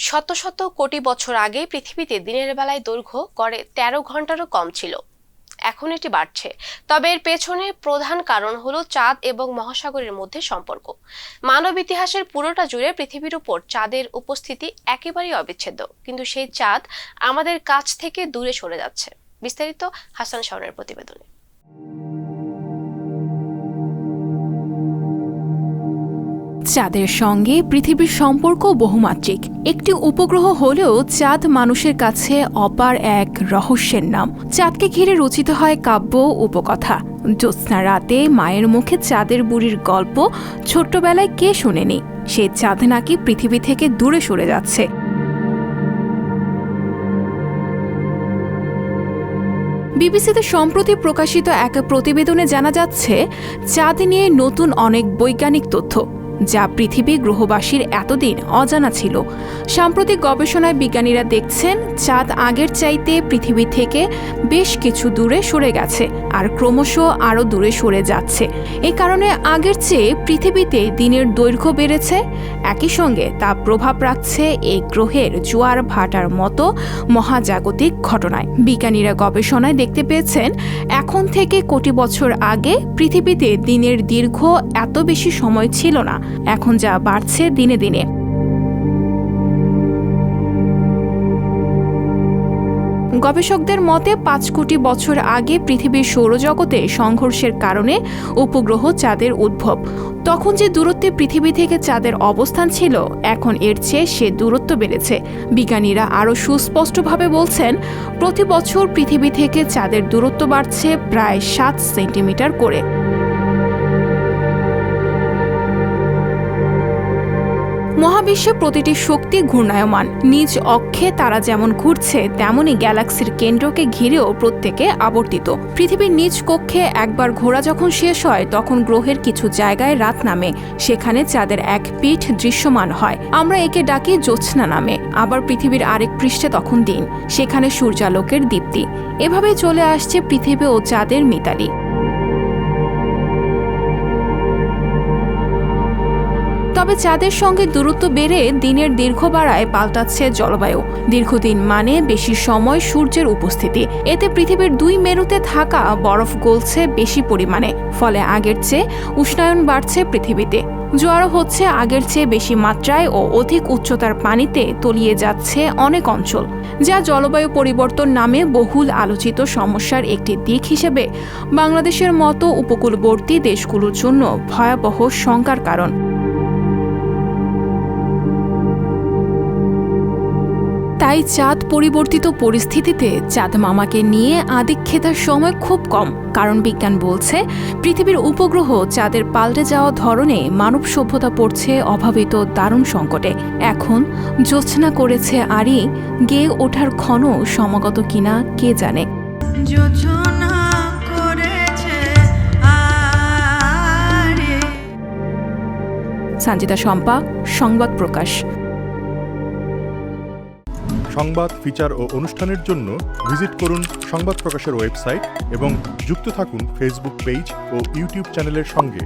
শত শত কোটি বছর আগে পৃথিবীতে দিনের বেলায় দৈর্ঘ্য গড়ে 13 ঘন্টারও কম ছিল। এখন এটি বাড়ছে। তবে এর পেছনে প্রধান কারণ হলো চাঁদ এবং মহাসাগরের মধ্যে সম্পর্ক। মানব ইতিহাসের পুরোটা জুড়ে পৃথিবীর উপর চাঁদের উপস্থিতি একেবারেই অবিচ্ছেদ্য, কিন্তু সেই চাঁদ আমাদের কাছ থেকে দূরে সরে যাচ্ছে। বিস্তারিত হাসান শাওনের প্রতিবেদনে। চাঁদের সঙ্গে পৃথিবীর সম্পর্ক বহুমাত্রিক। একটি উপগ্রহ হলেও চাঁদ মানুষের কাছে অপার এক রহস্যের নাম। চাঁদকে ঘিরে রচিত হয় কাব্য, উপকথা। জ্যোৎস্না রাতে মায়ের মুখে চাঁদের বুড়ির গল্প ছোট্টবেলায় কে শোনেনি? সে চাঁদ নাকি পৃথিবী থেকে দূরে সরে যাচ্ছে। বিবিসিতে সম্প্রতি প্রকাশিত এক প্রতিবেদনে জানা যাচ্ছে, চাঁদ নিয়ে নতুন অনেক বৈজ্ঞানিক তথ্য, যা পৃথিবী গ্রহবাসীর এতদিন অজানা ছিল। সাম্প্রতিক গবেষণায় বিজ্ঞানীরা দেখছেন চাঁদ আগের চাইতে পৃথিবী থেকে বেশ কিছু দূরে সরে গেছে, আর ক্রমশ আরও দূরে সরে যাচ্ছে। এই কারণে আগের চেয়ে পৃথিবীতে দিনের দৈর্ঘ্য বেড়েছে। একই সঙ্গে তা প্রভাব রাখছে এই গ্রহের জোয়ার ভাটার মতো মহাজাগতিক ঘটনায়। বিজ্ঞানীরা গবেষণায় দেখতে পেয়েছেন, এখন থেকে কোটি বছর আগে পৃথিবীতে দিনের দৈর্ঘ্য এত বেশি সময় ছিল না, এখন যা বাড়ছে দিনে দিনে। গবেষকদের মতে 5 কোটি বছর আগে পৃথিবীর সৌরজগতে সংঘর্ষের কারণে উপগ্রহ চাঁদের উদ্ভব। তখন যে দূরত্বে পৃথিবী থেকে চাঁদের অবস্থান ছিল, এখন এর চেয়ে সে দূরত্ব বেড়েছে। বিজ্ঞানীরা আরও সুস্পষ্টভাবে বলছেন, প্রতি বছর পৃথিবী থেকে চাঁদের দূরত্ব বাড়ছে প্রায় 7 সেন্টিমিটার করে। মহাবিশ্বে প্রতিটি শক্তি ঘূর্ণায়মান। নিজ অক্ষে তারা যেমন ঘুরছে, তেমনি গ্যালাক্সির কেন্দ্রকে ঘিরেও প্রত্যেকে আবর্তিত। পৃথিবীর নিজ কক্ষে একবার ঘোরা যখন শেষ হয়, তখন গ্রহের কিছু জায়গায় রাত নামে। সেখানে চাঁদের এক পিঠ দৃশ্যমান হয়। আমরা একে ডাকি জ্যোৎস্না নামে। আবার পৃথিবীর আরেক পৃষ্ঠে তখন দিন, সেখানে সূর্যালোকের দীপ্তি। এভাবে চলে আসছে পৃথিবী ও চাঁদের মিতালি। তবে চাঁদের সঙ্গে দূরত্ব বেড়ে দিনের দীর্ঘ বাড়ায় পাল্টাচ্ছে জলবায়ু। দীর্ঘদিন মানে বেশি সময় সূর্যের উপস্থিতি। এতে পৃথিবীর 2 মেরুতে থাকা বরফ গলছে বেশি পরিমাণে। ফলে আগের চেয়ে উষ্ণায়ন বাড়ছে পৃথিবীতে। জোয়ারও হচ্ছে আগের চেয়ে বেশি মাত্রায় ও অধিক উচ্চতার পানিতে তলিয়ে যাচ্ছে অনেক অঞ্চল, যা জলবায়ু পরিবর্তন নামে বহুল আলোচিত সমস্যার একটি দিক হিসেবে বাংলাদেশের মতো উপকূলবর্তী দেশগুলোর জন্য ভয়াবহ শঙ্কার কারণ। তাই চাঁদ পরিবর্তিত পরিস্থিতিতে চাঁদ মামাকে নিয়ে আদিক্ষেতার সময় খুব কম। কারণ বিজ্ঞান বলছে, পৃথিবীর উপগ্রহ চাঁদের পাল্টে যাওয়া ধরনে মানব সভ্যতা পড়ছে অভাবিত দারুণ সংকটে। এখন জ্যোৎস্না করেছে আরই, গেয়ে ওঠার ক্ষণ সমাগত কিনা কে জানে। সঞ্জিতা শম্পা, সংবাদ প্রকাশ। সংবাদ, ফিচার ও অনুষ্ঠানের জন্য ভিজিট করুন সংবাদ প্রকাশের ওয়েবসাইট এবং যুক্ত থাকুন ফেসবুক পেজ ও ইউটিউব চ্যানেলের সঙ্গে।